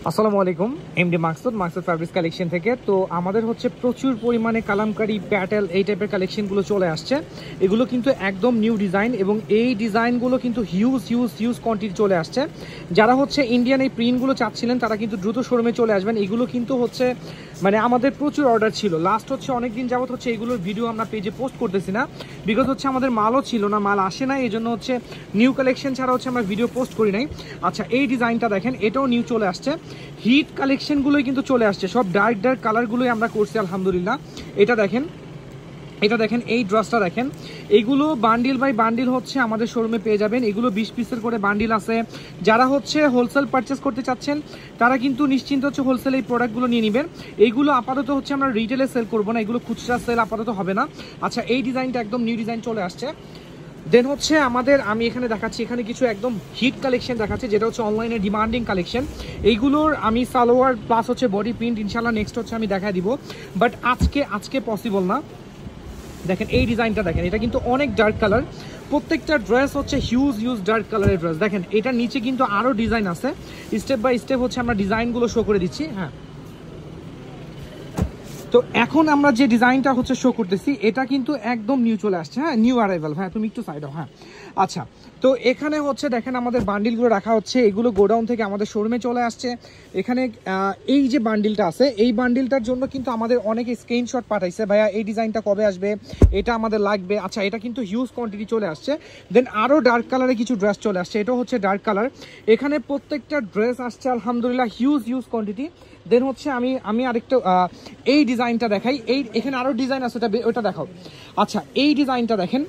আসসালামু আলাইকুম, MD Maksud fabrics collection থেকে। তো আমাদের হচ্ছে প্রচুর পরিমাণে কালামকারী, প্যাটেল এই টাইপের কালেকশনগুলো চলে আসছে। এগুলো কিন্তু একদম নিউ ডিজাইন এবং এই ডিজাইনগুলো কিন্তু হিউজ কোয়ান্টিটি চলে আসছে। যারা হচ্ছে ইন্ডিয়ান এই প্রিন্টগুলো চাচ্ছিলেন তারা কিন্তু দ্রুত শোরুমে চলে আসবেন। এগুলো কিন্তু হচ্ছে মানে আমাদের প্রচুর অর্ডার ছিল। লাস্ট হচ্ছে অনেকদিন যাবত হচ্ছে এগুলোর ভিডিও আমরা পেজে পোস্ট করতেছি না, বিকজ হচ্ছে আমাদের মালও ছিল না, মাল আসে না, এই জন্য হচ্ছে নিউ কালেকশন ছাড়া হচ্ছে আমরা ভিডিও পোস্ট করি নাই। আচ্ছা, এই ডিজাইনটা দেখেন, এটাও নিউ চলে আসছে। হিট কালেকশনগুলোই কিন্তু চলে আসছে, সব ডার্ক কালারগুলোই আমরা করছি আলহামদুলিল্লাহ। এটা দেখেন এই ড্রেসটা দেখেন, এইগুলো বান্ডিল বাই বান্ডিল হচ্ছে আমাদের শোরুমে পেয়ে যাবেন। এগুলো 20 পিসের করে বান্ডিল আছে। যারা হচ্ছে হোলসেল পারচেস করতে চাচ্ছেন তারা কিন্তু নিশ্চিন্ত হচ্ছে হোলসেল এই প্রোডাক্টগুলো নিয়ে নেবেন। এইগুলো আপাতত হচ্ছে আমরা রিটেলে সেল করবো না, এগুলো খুচরা সেল আপাতত হবে না। আচ্ছা, এই ডিজাইনটা একদম নিউ ডিজাইন চলে আসছে। দেন হচ্ছে আমাদের, আমি এখানে দেখাচ্ছি, এখানে কিছু একদম হিট কালেকশন দেখাচ্ছে, যেটা হচ্ছে অনলাইনে ডিমান্ডিং কালেকশন। এইগুলোর আমি সালোয়ার প্লাস হচ্ছে বডি প্রিন্ট ইনশাল্লাহ নেক্সট হচ্ছে আমি দেখাই দিব, বাট আজকে পসিবল না। দেখেন এই ডিজাইনটা দেখেন, এটা কিন্তু অনেক ডার্ক কালার। প্রত্যেকটা ড্রেস হচ্ছে হিউজ ডার্ক কালারের ড্রেস। দেখেন এটার নিচে কিন্তু আরও ডিজাইন আছে, স্টেপ বাই স্টেপ হচ্ছে আমরা ডিজাইনগুলো শো করে দিচ্ছি। হ্যাঁ, তো এখন আমরা যে ডিজাইনটা হচ্ছে শো করতেছি এটা কিন্তু একদম নিউ চলে আসছে। হ্যাঁ, নিউ অ্যারাইভাল। হ্যাঁ, তুমি একটু সাইড হও। হ্যাঁ, আচ্ছা, তো এখানে হচ্ছে দেখেন আমাদের বান্ডিলগুলো রাখা হচ্ছে, এগুলো গোডাউন থেকে আমাদের শোরুমে চলে আসছে। এখানে এই যে বান্ডিলটা আছে, এই বান্ডিলটার জন্য কিন্তু আমাদের অনেকে স্ক্রিনশট পাঠাইছে, ভাইয়া এই ডিজাইনটা কবে আসবে, এটা আমাদের লাগবে। আচ্ছা, এটা কিন্তু হিউজ কোয়ান্টিটি চলে আসছে। দেন আরও ডার্ক কালারে কিছু ড্রেস চলে আসছে, এটা হচ্ছে ডার্ক কালার। এখানে প্রত্যেকটা ড্রেস আসছে আলহামদুলিল্লাহ হিউজ কোয়ান্টিটি। দেন হচ্ছে আমি আরেকটা এই ডিজাইনটা দেখাই। এখানে আরও ডিজাইন আছে, ওটা দেখাও। আচ্ছা, এই ডিজাইনটা দেখেন।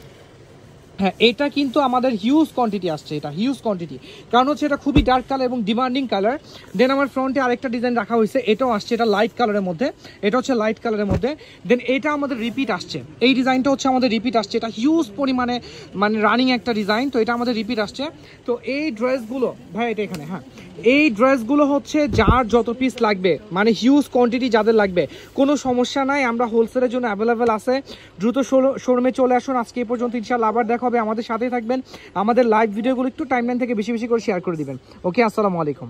হ্যাঁ, এটা কিন্তু আমাদের হিউজ কোয়ান্টিটি আসছে, এটা হিউজ কোয়ান্টিটি, কারণ হচ্ছে এটা খুবই ডার্ক কালার এবং ডিমান্ডিং কালার। দেন আমার ফ্রন্টে আরেকটা ডিজাইন রাখা হয়েছে, এটাও আসছে, এটা লাইট কালারের মধ্যে, এটা হচ্ছে লাইট কালারের মধ্যে। দেন এটা আমাদের রিপিট আসছে, এই ডিজাইনটা হচ্ছে আমাদের রিপিট আসছে, এটা হিউজ পরিমাণে মানে রানিং একটা ডিজাইন, তো এটা আমাদের রিপিট আসছে। তো এই ড্রেসগুলো ভাই, এটা এখানে, হ্যাঁ, এই ড্রেসগুলো হচ্ছে যার যত পিস লাগবে, মানে হিউজ কোয়ান্টিটি যাদের লাগবে, কোনো সমস্যা নাই, আমরা হোলসেলের জন্য অ্যাভেলেবেল আছে। দ্রুত শোরুমে চলে আসুন। আজকে এই পর্যন্ত, ইনশাআল্লাহ আবার দেখা হবে। আমাদের সাথেই থাকবেন, আমাদের লাইভ ভিডিওগুলো একটু টাইমলাইন থেকে বেশি করে শেয়ার করে দিবেন। ওকে, আসসালামু আলাইকুম।